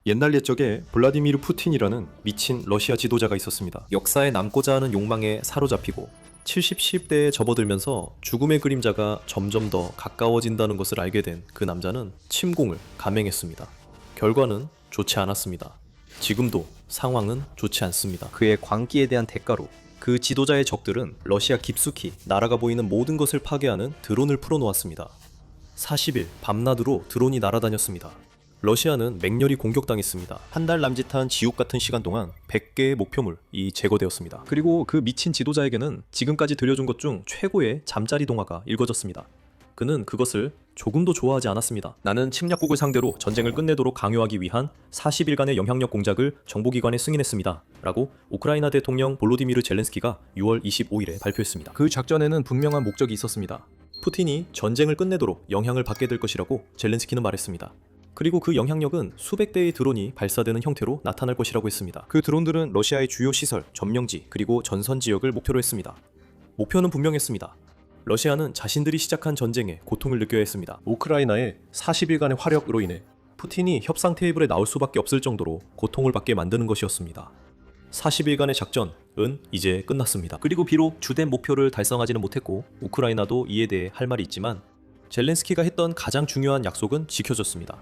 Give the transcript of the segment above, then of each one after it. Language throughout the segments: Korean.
옛날 옛적에 블라디미르 푸틴이라는 미친 러시아 지도자가 있었습니다. 역사에 남고자 하는 욕망에 사로잡히고 70대에 접어들면서 죽음의 그림자가 점점 더 가까워진다는 것을 알게 된 그 남자는 침공을 감행했습니다. 결과는 좋지 않았습니다. 지금도 상황은 좋지 않습니다. 그의 광기에 대한 대가로 그 지도자의 적들은 러시아 깊숙이 나라가 보이는 모든 것을 파괴하는 드론을 풀어놓았습니다. 40일 밤낮으로 드론이 날아다녔습니다. 러시아는 맹렬히 공격당했습니다. 한 달 남짓한 지옥 같은 시간 동안 100개의 목표물이 제거되었습니다. 그리고 그 미친 지도자에게는 지금까지 들려준 것 중 최고의 잠자리 동화가 읽어졌습니다. 그는 그것을 조금도 좋아하지 않았습니다. 나는 침략국을 상대로 전쟁을 끝내도록 강요하기 위한 40일간의 영향력 공작을 정보기관에 승인했습니다. 라고 우크라이나 대통령 볼로디미르 젤렌스키가 6월 25일에 발표했습니다. 그 작전에는 분명한 목적이 있었습니다. 푸틴이 전쟁을 끝내도록 영향을 받게 될 것이라고 젤렌스키는 말했습니다. 그리고 그 영향력은 수백 대의 드론이 발사되는 형태로 나타날 것이라고 했습니다. 그 드론들은 러시아의 주요 시설, 점령지, 그리고 전선 지역을 목표로 했습니다. 목표는 분명했습니다. 러시아는 자신들이 시작한 전쟁에 고통을 느껴야 했습니다. 우크라이나의 40일간의 화력으로 인해 푸틴이 협상 테이블에 나올 수밖에 없을 정도로 고통을 받게 만드는 것이었습니다. 40일간의 작전은 이제 끝났습니다. 그리고 비록 주된 목표를 달성하지는 못했고 우크라이나도 이에 대해 할 말이 있지만 젤렌스키가 했던 가장 중요한 약속은 지켜졌습니다.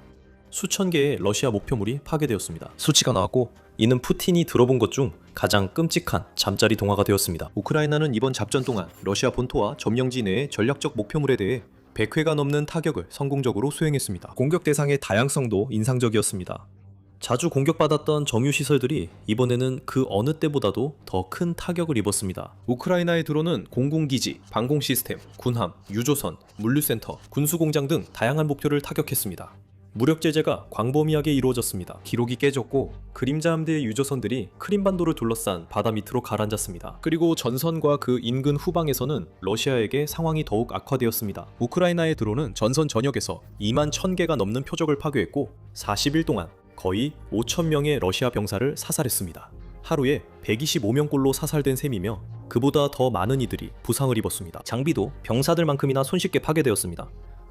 수천 개의 러시아 목표물이 파괴되었습니다. 수치가 나왔고 이는 푸틴이 들어본 것 중 가장 끔찍한 잠자리 동화가 되었습니다. 우크라이나는 이번 작전 동안 러시아 본토와 점령지 내의 전략적 목표물에 대해 100회가 넘는 타격을 성공적으로 수행했습니다. 공격 대상의 다양성도 인상적이었습니다. 자주 공격받았던 정유시설들이 이번에는 그 어느 때보다도 더 큰 타격을 입었습니다. 우크라이나의 드론은 공군기지, 방공 시스템, 군함, 유조선, 물류센터, 군수공장 등 다양한 목표를 타격했습니다. 무력 제재가 광범위하게 이루어졌습니다. 기록이 깨졌고 그림자 함대의 유조선들이 크림반도를 둘러싼 바다 밑으로 가라앉았습니다. 그리고 전선과 그 인근 후방에서는 러시아에게 상황이 더욱 악화되었습니다. 우크라이나의 드론은 전선 전역에서 2만 1000개가 넘는 표적을 파괴했고 40일 동안 거의 5,000명의 러시아 병사를 사살했습니다. 하루에 125명꼴로 사살된 셈이며 그보다 더 많은 이들이 부상을 입었습니다. 장비도 병사들만큼이나 손쉽게 파괴되었습니다.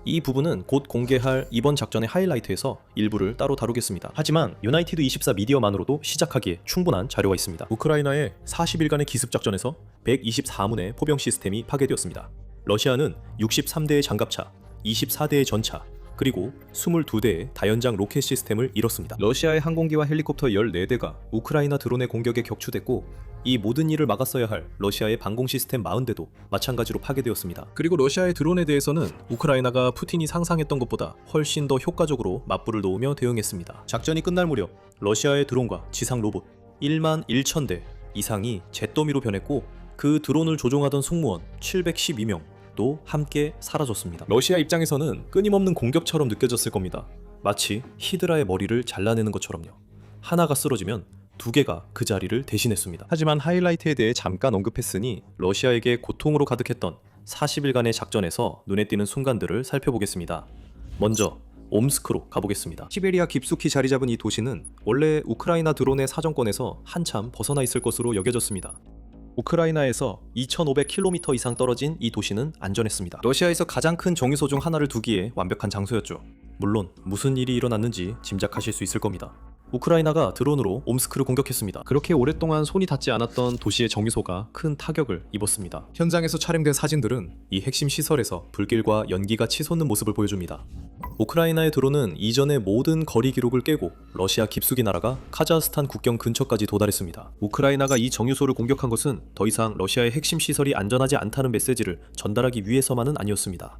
이 부분은 곧 공개할 이번 작전의 하이라이트에서 일부를 따로 다루겠습니다. 하지만 유나이티드 24 미디어만으로도 시작하기에 충분한 자료가 있습니다. 우크라이나의 40일간의 기습작전에서 124문의 포병 시스템이 파괴되었습니다. 러시아는 63대의 장갑차, 24대의 전차, 그리고 22대의 다연장 로켓 시스템을 잃었습니다. 러시아의 항공기와 헬리콥터 14대가 우크라이나 드론의 공격에 격추됐고 이 모든 일을 막았어야 할 러시아의 방공 시스템 40대도 마찬가지로 파괴되었습니다. 그리고 러시아의 드론에 대해서는 우크라이나가 푸틴이 상상했던 것보다 훨씬 더 효과적으로 맞불을 놓으며 대응했습니다. 작전이 끝날 무렵 러시아의 드론과 지상 로봇 1만 1,000대 이상이 잿더미로 변했고 그 드론을 조종하던 승무원 712명 도 함께 사라졌습니다. 러시아 입장에서는 끊임없는 공격처럼 느껴졌을 겁니다. 마치 히드라의 머리를 잘라내는 것처럼요. 하나가 쓰러지면 두 개가 그 자리를 대신했습니다. 하지만 하이라이트에 대해 잠깐 언급했으니 러시아에게 고통으로 가득했던 40일간의 작전에서 눈에 띄는 순간들을 살펴보겠습니다. 먼저 옴스크로 가보겠습니다. 시베리아 깊숙이 자리 잡은 이 도시는 원래 우크라이나 드론의 사정권에서 한참 벗어나 있을 것으로 여겨졌습니다. 우크라이나에서 2,500km 이상 떨어진 이 도시는 안전했습니다. 러시아에서 가장 큰 정유소 중 하나를 두기에 완벽한 장소였죠. 물론 무슨 일이 일어났는지 짐작하실 수 있을 겁니다. 우크라이나가 드론으로 옴스크를 공격했습니다. 그렇게 오랫동안 손이 닿지 않았던 도시의 정유소가 큰 타격을 입었습니다. 현장에서 촬영된 사진들은 이 핵심 시설에서 불길과 연기가 치솟는 모습을 보여줍니다. 우크라이나의 드론은 이전의 모든 거리 기록을 깨고 러시아 깊숙이 날아가 카자흐스탄 국경 근처까지 도달했습니다. 우크라이나가 이 정유소를 공격한 것은 더 이상 러시아의 핵심 시설이 안전하지 않다는 메시지를 전달하기 위해서만은 아니었습니다.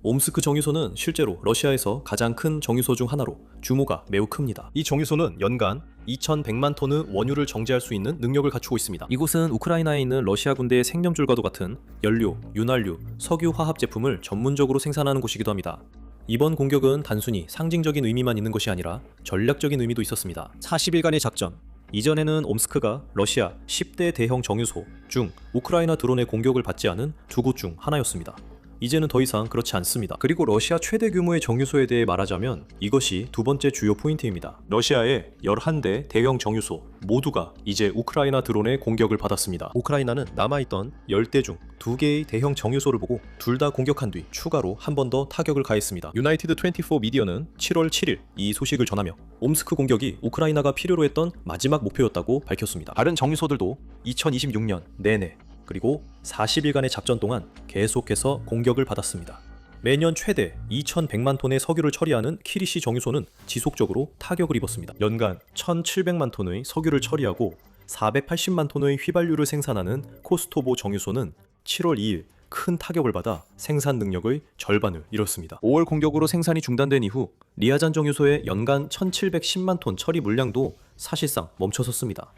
옴스크 정유소는 실제로 러시아에서 가장 큰 정유소 중 하나로 규모가 매우 큽니다. 이 정유소는 연간 2,100만 톤의 원유를 정제할 수 있는 능력을 갖추고 있습니다. 이곳은 우크라이나에 있는 러시아 군대의 생명줄과도 같은 연료, 윤활유, 석유 화합 제품을 전문적으로 생산하는 곳이기도 합니다. 이번 공격은 단순히 상징적인 의미만 있는 것이 아니라 전략적인 의미도 있었습니다. 40일간의 작전. 이전에는 옴스크가 러시아 10대 대형 정유소 중 우크라이나 드론의 공격을 받지 않은 두 곳 중 하나였습니다. 이제는 더 이상 그렇지 않습니다. 그리고 러시아 최대 규모의 정유소에 대해 말하자면 이것이 두 번째 주요 포인트입니다. 러시아의 11대 대형 정유소 모두가 이제 우크라이나 드론의 공격을 받았습니다. 우크라이나는 남아있던 10대 중 2개의 대형 정유소를 보고 둘 다 공격한 뒤 추가로 한 번 더 타격을 가했습니다. 유나이티드 24 미디어는 7월 7일 이 소식을 전하며 옴스크 공격이 우크라이나가 필요로 했던 마지막 목표였다고 밝혔습니다. 다른 정유소들도 2026년 내내 그리고 40일간의 작전 동안 계속해서 공격을 받았습니다. 매년 최대 2,100만 톤의 석유를 처리하는 키리시 정유소는 지속적으로 타격을 입었습니다. 연간 1,700만 톤의 석유를 처리하고 480만 톤의 휘발유를 생산하는 코스토보 정유소는 7월 2일 큰 타격을 받아 생산 능력의 절반을 잃었습니다. 5월 공격으로 생산이 중단된 이후 리아잔 정유소의 연간 1,710만 톤 처리 물량도 사실상 멈춰섰습니다.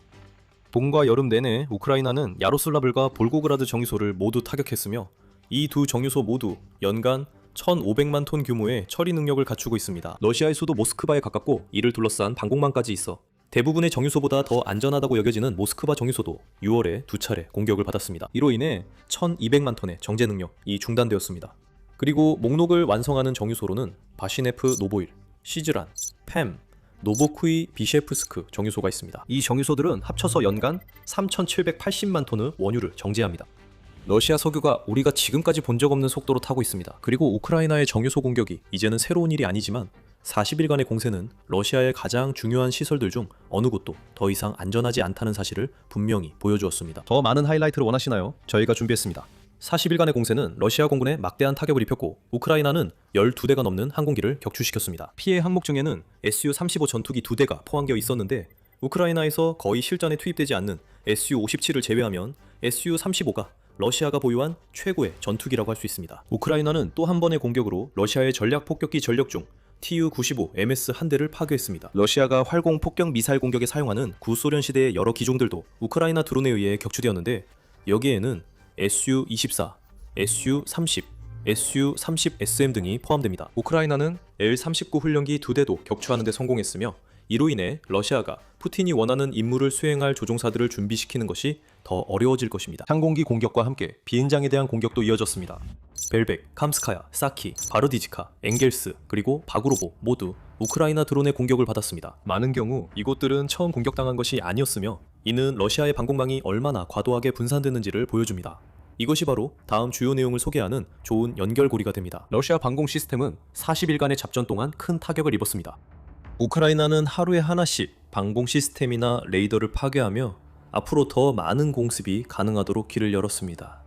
봄과 여름 내내 우크라이나는 야로슬라블과 볼고그라드 정유소를 모두 타격했으며 이 두 정유소 모두 연간 1,500만 톤 규모의 처리 능력을 갖추고 있습니다. 러시아의 수도 모스크바에 가깝고 이를 둘러싼 방공망까지 있어 대부분의 정유소보다 더 안전하다고 여겨지는 모스크바 정유소도 6월에 두 차례 공격을 받았습니다. 이로 인해 1,200만 톤의 정제 능력이 중단되었습니다. 그리고 목록을 완성하는 정유소로는 바시네프 노보일, 시즈란, 팸, 노보쿠이 비셰프스크 정유소가 있습니다. 이 정유소들은 합쳐서 연간 3,780만 톤의 원유를 정제합니다. 러시아 석유가 우리가 지금까지 본 적 없는 속도로 타고 있습니다. 그리고 우크라이나의 정유소 공격이 이제는 새로운 일이 아니지만 40일간의 공세는 러시아의 가장 중요한 시설들 중 어느 곳도 더 이상 안전하지 않다는 사실을 분명히 보여주었습니다. 더 많은 하이라이트를 원하시나요? 저희가 준비했습니다. 40일간의 공세는 러시아 공군에 막대한 타격을 입혔고 우크라이나는 12대가 넘는 항공기를 격추시켰습니다. 피해 항목 중에는 Su-35 전투기 2대가 포함되어 있었는데 우크라이나에서 거의 실전에 투입되지 않는 Su-57을 제외하면 Su-35가 러시아가 보유한 최고의 전투기라고 할 수 있습니다. 우크라이나는 또 한 번의 공격으로 러시아의 전략 폭격기 전력 중 Tu-95MS 한 대를 파괴했습니다. 러시아가 활공 폭격 미사일 공격에 사용하는 구소련 시대의 여러 기종들도 우크라이나 드론에 의해 격추되었는데 여기에는 Su-24, Su-30, Su-30SM 등이 포함됩니다. 우크라이나는 L-39 훈련기 2대도 격추하는 데 성공했으며 이로 인해 러시아가 푸틴이 원하는 임무를 수행할 조종사들을 준비시키는 것이 더 어려워질 것입니다. 항공기 공격과 함께 비행장에 대한 공격도 이어졌습니다. 벨벡, 캄스카야, 사키, 바르디지카, 엥겔스, 그리고 바구로보 모두 우크라이나 드론의 공격을 받았습니다. 많은 경우 이곳들은 처음 공격당한 것이 아니었으며 이는 러시아의 방공망이 얼마나 과도하게 분산됐는지를 보여줍니다. 이것이 바로 다음 주요 내용을 소개하는 좋은 연결고리가 됩니다. 러시아 방공 시스템은 40일간의 작전 동안 큰 타격을 입었습니다. 우크라이나는 하루에 하나씩 방공 시스템이나 레이더를 파괴하며 앞으로 더 많은 공습이 가능하도록 길을 열었습니다.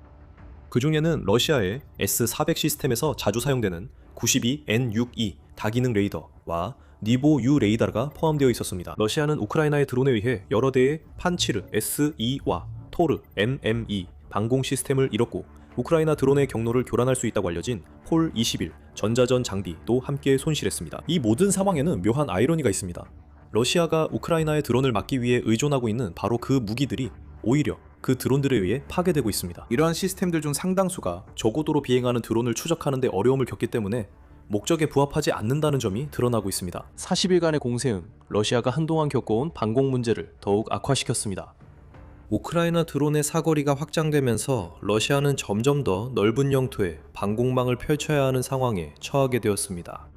그 중에는 러시아의 S-400 시스템에서 자주 사용되는 92N62 다기능 레이더와 니보-U 레이더가 포함되어 있었습니다. 러시아는 우크라이나의 드론에 의해 여러 대의 판치르 S-2와 토르 MME 방공 시스템을 잃었고 우크라이나 드론의 경로를 교란할 수 있다고 알려진 폴 21 전자전 장비도 함께 손실했습니다. 이 모든 상황에는 묘한 아이러니가 있습니다. 러시아가 우크라이나의 드론을 막기 위해 의존하고 있는 바로 그 무기들이 오히려 그 드론들에 의해 파괴되고 있습니다. 이러한 시스템들 중 상당수가 저고도로 비행하는 드론을 추적하는 데 어려움을 겪기 때문에 목적에 부합하지 않는다는 점이 드러나고 있습니다. 40일간의 공세는 러시아가 한동안 겪어온 방공 문제를 더욱 악화시켰습니다. 우크라이나 드론의 사거리가 확장되면서 러시아는 점점 더 넓은 영토에 방공망을 펼쳐야 하는 상황에 처하게 되었습니다.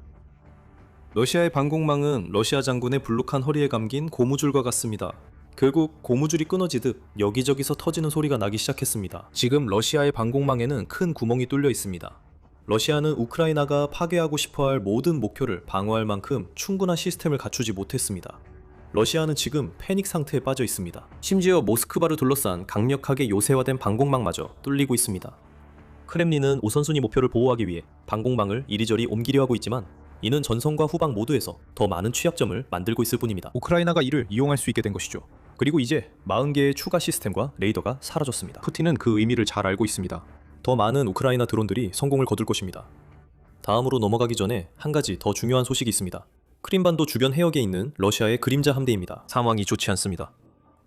러시아의 방공망은 러시아 장군의 불룩한 허리에 감긴 고무줄과 같습니다. 결국 고무줄이 끊어지듯 여기저기서 터지는 소리가 나기 시작했습니다. 지금 러시아의 방공망에는 큰 구멍이 뚫려 있습니다. 러시아는 우크라이나가 파괴하고 싶어할 모든 목표를 방어할 만큼 충분한 시스템을 갖추지 못했습니다. 러시아는 지금 패닉 상태에 빠져 있습니다. 심지어 모스크바를 둘러싼 강력하게 요새화된 방공망마저 뚫리고 있습니다. 크렘린은 우선순위 목표를 보호하기 위해 방공망을 이리저리 옮기려 하고 있지만 이는 전선과 후방 모두에서 더 많은 취약점을 만들고 있을 뿐입니다. 우크라이나가 이를 이용할 수 있게 된 것이죠. 그리고 이제 40개의 추가 시스템과 레이더가 사라졌습니다. 푸틴은 그 의미를 잘 알고 있습니다. 더 많은 우크라이나 드론들이 성공을 거둘 것입니다. 다음으로 넘어가기 전에 한 가지 더 중요한 소식이 있습니다. 크림반도 주변 해역에 있는 러시아의 그림자 함대입니다. 상황이 좋지 않습니다.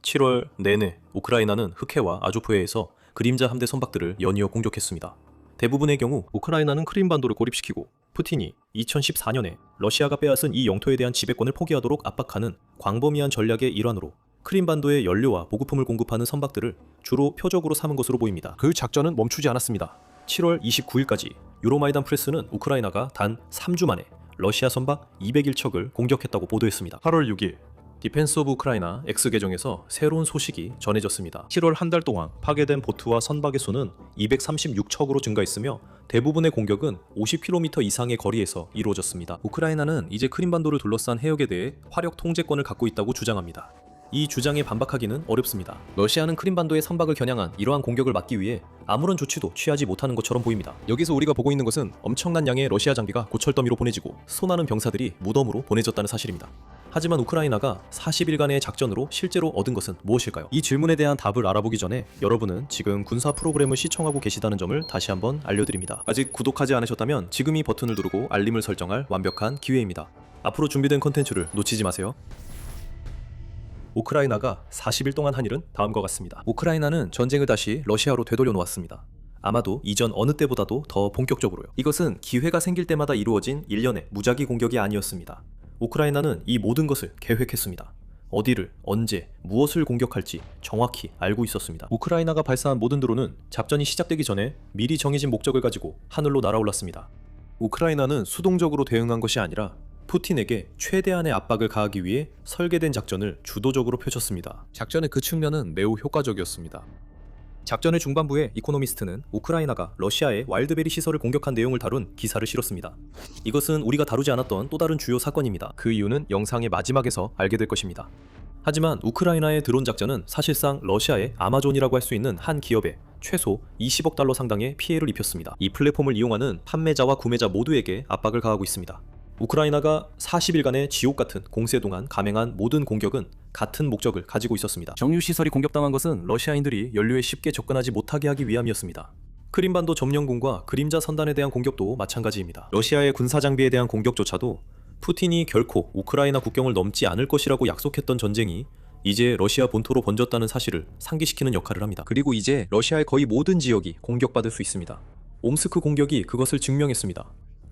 7월 내내 우크라이나는 흑해와 아조프해에서 그림자 함대 선박들을 연이어 공격했습니다. 대부분의 경우 우크라이나는 크림반도를 고립시키고 푸틴이 2014년에 러시아가 빼앗은 이 영토에 대한 지배권을 포기하도록 압박하는 광범위한 전략의 일환으로 크림반도에 연료와 보급품을 공급하는 선박들을 주로 표적으로 삼은 것으로 보입니다. 그 작전은 멈추지 않았습니다. 7월 29일까지 유로마이단 프레스는 우크라이나가 단 3주 만에 러시아 선박 201척을 공격했다고 보도했습니다. 8월 6일 디펜스 오브 우크라이나 X 계정에서 새로운 소식이 전해졌습니다. 7월 한 달 동안 파괴된 보트와 선박의 수는 236척으로 증가했으며 대부분의 공격은 50km 이상의 거리에서 이루어졌습니다. 우크라이나는 이제 크림반도를 둘러싼 해역에 대해 화력 통제권을 갖고 있다고 주장합니다. 이 주장에 반박하기는 어렵습니다. 러시아는 크림반도의 선박을 겨냥한 이러한 공격을 막기 위해 아무런 조치도 취하지 못하는 것처럼 보입니다. 여기서 우리가 보고 있는 것은 엄청난 양의 러시아 장비가 고철 더미로 보내지고 수많은 병사들이 무덤으로 보내졌다는 사실입니다. 하지만 우크라이나가 40일간의 작전으로 실제로 얻은 것은 무엇일까요? 이 질문에 대한 답을 알아보기 전에 여러분은 지금 군사 프로그램을 시청하고 계시다는 점을 다시 한번 알려드립니다. 아직 구독하지 않으셨다면 지금 이 버튼을 누르고 알림을 설정할 완벽한 기회입니다. 앞으로 준비된 컨텐츠를 놓치지 마세요. 우크라이나가 40일 동안 한 일은 다음과 같습니다. 우크라이나는 전쟁을 다시 러시아로 되돌려 놓았습니다. 아마도 이전 어느 때보다도 더 본격적으로요. 이것은 기회가 생길 때마다 이루어진 일련의 무작위 공격이 아니었습니다. 우크라이나는 이 모든 것을 계획했습니다. 어디를, 언제, 무엇을 공격할지 정확히 알고 있었습니다. 우크라이나가 발사한 모든 드론은 작전이 시작되기 전에 미리 정해진 목적을 가지고 하늘로 날아올랐습니다. 우크라이나는 수동적으로 대응한 것이 아니라 푸틴에게 최대한의 압박을 가하기 위해 설계된 작전을 주도적으로 펼쳤습니다. 작전의 그 측면은 매우 효과적이었습니다. 작전의 중반부에 이코노미스트는 우크라이나가 러시아의 와일드베리 시설을 공격한 내용을 다룬 기사를 실었습니다. 이것은 우리가 다루지 않았던 또 다른 주요 사건입니다. 그 이유는 영상의 마지막에서 알게 될 것입니다. 하지만 우크라이나의 드론 작전은 사실상 러시아의 아마존이라고 할 수 있는 한 기업에 최소 20억 달러 상당의 피해를 입혔습니다. 이 플랫폼을 이용하는 판매자와 구매자 모두에게 압박을 가하고 있습니다. 우크라이나가 40일간의 지옥 같은 공세 동안 감행한 모든 공격은 같은 목적을 가지고 있었습니다. 정유시설이 공격당한 것은 러시아인들이 연료에 쉽게 접근하지 못하게 하기 위함이었습니다. 크림반도 점령군과 그림자 선단에 대한 공격도 마찬가지입니다. 러시아의 군사장비에 대한 공격조차도 푸틴이 결코 우크라이나 국경을 넘지 않을 것이라고 약속했던 전쟁이 이제 러시아 본토로 번졌다는 사실을 상기시키는 역할을 합니다. 그리고 이제 러시아의 거의 모든 지역이 공격받을 수 있습니다. 옴스크 공격이 그것을 증명했습니다.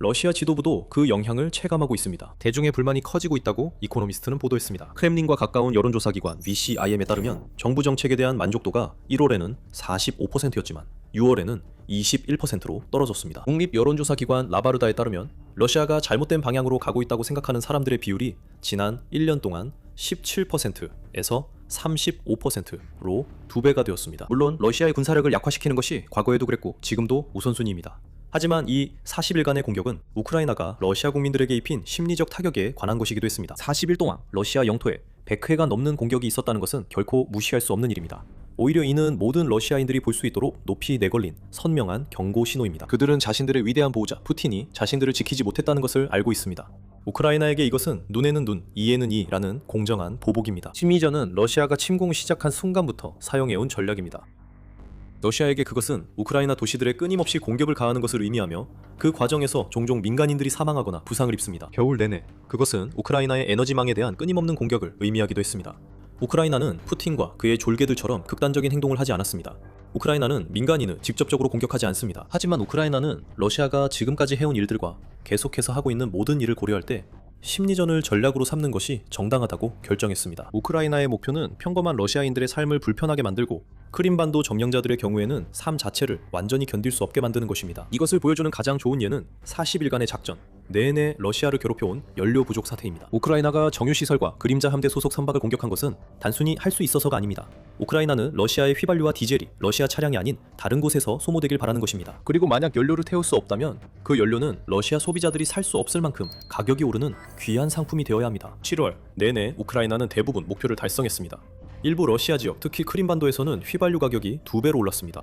러시아 지도부도 그 영향을 체감하고 있습니다. 대중의 불만이 커지고 있다고 이코노미스트는 보도했습니다. 크렘린과 가까운 여론조사기관 VCIM에 따르면 정부 정책에 대한 만족도가 1월에는 45%였지만 6월에는 21%로 떨어졌습니다. 국립 여론조사기관 라바르다에 따르면 러시아가 잘못된 방향으로 가고 있다고 생각하는 사람들의 비율이 지난 1년 동안 17%에서 35%로 2배가 되었습니다. 물론 러시아의 군사력을 약화시키는 것이 과거에도 그랬고 지금도 우선순위입니다. 하지만 이 40일간의 공격은 우크라이나가 러시아 국민들에게 입힌 심리적 타격에 관한 것이기도 했습니다. 40일 동안 러시아 영토에 100회가 넘는 공격이 있었다는 것은 결코 무시할 수 없는 일입니다. 오히려 이는 모든 러시아인들이 볼 수 있도록 높이 내걸린 선명한 경고 신호입니다. 그들은 자신들의 위대한 보호자 푸틴이 자신들을 지키지 못했다는 것을 알고 있습니다. 우크라이나에게 이것은 눈에는 눈, 이에는 이라는 공정한 보복입니다. 심리전은 러시아가 침공을 시작한 순간부터 사용해온 전략입니다. 러시아에게 그것은 우크라이나 도시들에 끊임없이 공격을 가하는 것을 의미하며 그 과정에서 종종 민간인들이 사망하거나 부상을 입습니다. 겨울 내내 그것은 우크라이나의 에너지망에 대한 끊임없는 공격을 의미하기도 했습니다. 우크라이나는 푸틴과 그의 졸개들처럼 극단적인 행동을 하지 않았습니다. 우크라이나는 민간인을 직접적으로 공격하지 않습니다. 하지만 우크라이나는 러시아가 지금까지 해온 일들과 계속해서 하고 있는 모든 일을 고려할 때 심리전을 전략으로 삼는 것이 정당하다고 결정했습니다. 우크라이나의 목표는 평범한 러시아인들의 삶을 불편하게 만들고 크림반도 점령자들의 경우에는 삶 자체를 완전히 견딜 수 없게 만드는 것입니다. 이것을 보여주는 가장 좋은 예는 40일간의 작전 내내 러시아를 괴롭혀온 연료 부족 사태입니다. 우크라이나가 정유시설과 그림자 함대 소속 선박을 공격한 것은 단순히 할 수 있어서가 아닙니다. 우크라이나는 러시아의 휘발유와 디젤이 러시아 차량이 아닌 다른 곳에서 소모되길 바라는 것입니다. 그리고 만약 연료를 태울 수 없다면 그 연료는 러시아 소비자들이 살 수 없을 만큼 가격이 오르는 귀한 상품이 되어야 합니다. 7월 내내 우크라이나는 대부분 목표를 달성했습니다. 일부 러시아 지역, 특히 크림반도에서는 휘발유 가격이 2배로 올랐습니다.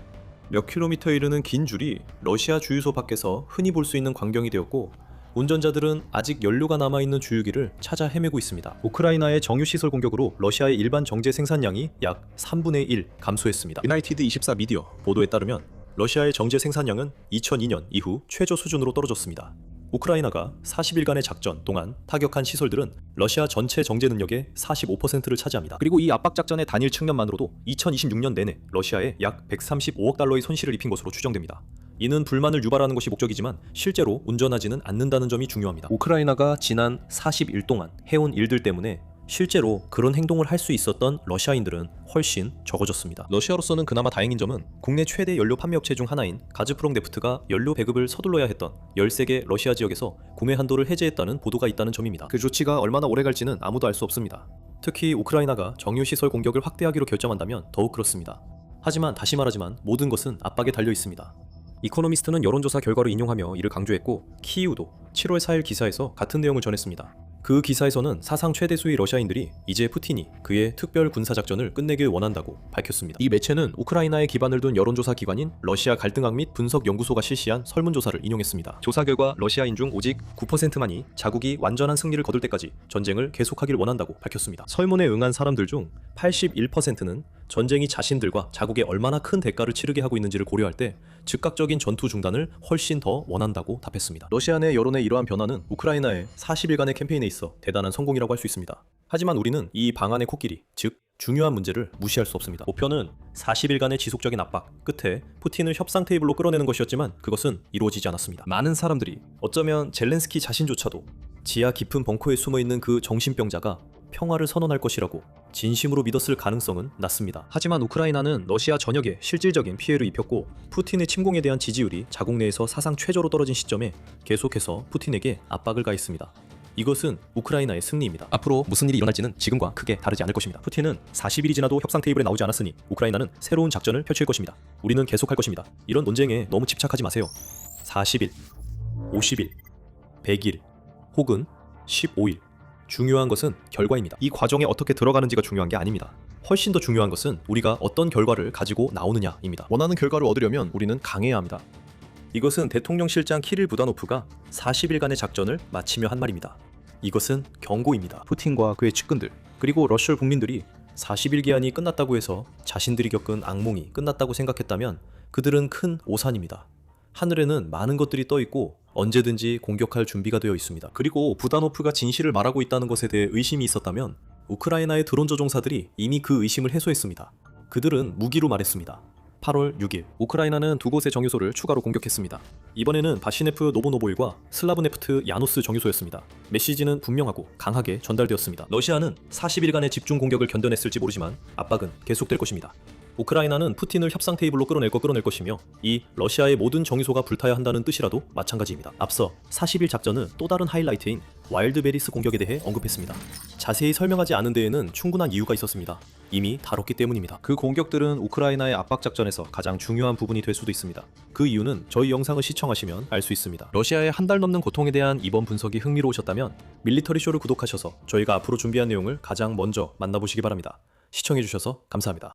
몇 킬로미터에 이르는 긴 줄이 러시아 주유소 밖에서 흔히 볼 수 있는 광경이 되었고 운전자들은 아직 연료가 남아있는 주유기를 찾아 헤매고 있습니다. 우크라이나의 정유시설 공격으로 러시아의 일반 정제 생산량이 약 3분의 1 감소했습니다. 유나이티드 24 미디어 보도에 따르면 러시아의 정제 생산량은 2002년 이후 최저 수준으로 떨어졌습니다. 우크라이나가 40일간의 작전 동안 타격한 시설들은 러시아 전체 정제 능력의 45%를 차지합니다. 그리고 이 압박 작전의 단일 측면만으로도 2026년 내내 러시아에 약 135억 달러의 손실을 입힌 것으로 추정됩니다. 이는 불만을 유발하는 것이 목적이지만 실제로 운전하지는 않는다는 점이 중요합니다. 우크라이나가 지난 40일 동안 해온 일들 때문에 실제로 그런 행동을 할 수 있었던 러시아인들은 훨씬 적어졌습니다. 러시아로서는 그나마 다행인 점은 국내 최대 연료 판매 업체 중 하나인 가즈프롬네프트가 연료 배급을 서둘러야 했던 13개 러시아 지역에서 구매 한도를 해제했다는 보도가 있다는 점입니다. 그 조치가 얼마나 오래 갈지는 아무도 알 수 없습니다. 특히 우크라이나가 정유시설 공격을 확대하기로 결정한다면 더욱 그렇습니다. 하지만 다시 말하지만 모든 것은 압박에 달려 있습니다. 이코노미스트는 여론조사 결과를 인용하며 이를 강조했고, 키이우도 7월 4일 기사에서 같은 내용을 전했습니다. 그 기사에서는 사상 최대수의 러시아인들이 이제 푸틴이 그의 특별 군사작전을 끝내길 원한다고 밝혔습니다. 이 매체는 우크라이나에 기반을 둔 여론조사 기관인 러시아 갈등학 및 분석연구소가 실시한 설문조사를 인용했습니다. 조사 결과 러시아인 중 오직 9%만이 자국이 완전한 승리를 거둘 때까지 전쟁을 계속하길 원한다고 밝혔습니다. 설문에 응한 사람들 중 81%는 전쟁이 자신들과 자국에 얼마나 큰 대가를 치르게 하고 있는지를 고려할 때 즉각적인 전투 중단을 훨씬 더 원한다고 답했습니다. 러시아 내 여론의 이러한 변화는 우크라이나의 40일간의 캠페인에 있어 대단한 성공이라고 할 수 있습니다. 하지만 우리는 이 방안의 코끼리, 즉 중요한 문제를 무시할 수 없습니다. 목표는 40일간의 지속적인 압박 끝에 푸틴을 협상 테이블로 끌어내는 것이었지만 그것은 이루어지지 않았습니다. 많은 사람들이, 어쩌면 젤렌스키 자신조차도 지하 깊은 벙커에 숨어있는 그 정신병자가 평화를 선언할 것이라고 진심으로 믿었을 가능성은 낮습니다. 하지만 우크라이나는 러시아 전역에 실질적인 피해를 입혔고, 푸틴의 침공에 대한 지지율이 자국 내에서 사상 최저로 떨어진 시점에 계속해서 푸틴에게 압박을 가했습니다. 이것은 우크라이나의 승리입니다. 앞으로 무슨 일이 일어날지는 지금과 크게 다르지 않을 것입니다. 푸틴은 40일이 지나도 협상 테이블에 나오지 않았으니 우크라이나는 새로운 작전을 펼칠 것입니다. 우리는 계속할 것입니다. 이런 논쟁에 너무 집착하지 마세요. 40일, 50일, 100일, 혹은 15일. 중요한 것은 결과입니다. 이 과정에 어떻게 들어가는지가 중요한 게 아닙니다. 훨씬 더 중요한 것은 우리가 어떤 결과를 가지고 나오느냐입니다. 원하는 결과를 얻으려면 우리는 강해야 합니다. 이것은 대통령실장 키릴 부다노프가 40일간의 작전을 마치며 한 말입니다. 이것은 경고입니다. 푸틴과 그의 측근들, 그리고 러시아 국민들이 40일 기한이 끝났다고 해서 자신들이 겪은 악몽이 끝났다고 생각했다면 그들은 큰 오산입니다. 하늘에는 많은 것들이 떠 있고 언제든지 공격할 준비가 되어 있습니다. 그리고 부다노프가 진실을 말하고 있다는 것에 대해 의심이 있었다면 우크라이나의 드론 조종사들이 이미 그 의심을 해소했습니다. 그들은 무기로 말했습니다. 8월 6일 우크라이나는 두 곳의 정유소를 추가로 공격했습니다. 이번에는 바시네프 노보노보일과 슬라브네프트 야노스 정유소였습니다. 메시지는 분명하고 강하게 전달되었습니다. 러시아는 40일간의 집중 공격을 견뎌냈을지 모르지만 압박은 계속될 것입니다. 우크라이나는 푸틴을 협상 테이블로 끌어낼 것이며 이 러시아의 모든 정유소가 불타야 한다는 뜻이라도 마찬가지입니다. 앞서 40일 작전은 또 다른 하이라이트인 와일드베리스 공격에 대해 언급했습니다. 자세히 설명하지 않은 데에는 충분한 이유가 있었습니다. 이미 다뤘기 때문입니다. 그 공격들은 우크라이나의 압박 작전에서 가장 중요한 부분이 될 수도 있습니다. 그 이유는 저희 영상을 시청하시면 알 수 있습니다. 러시아의 한 달 넘는 고통에 대한 이번 분석이 흥미로우셨다면 밀리터리 쇼를 구독하셔서 저희가 앞으로 준비한 내용을 가장 먼저 만나보시기 바랍니다. 시청해주셔서 감사합니다.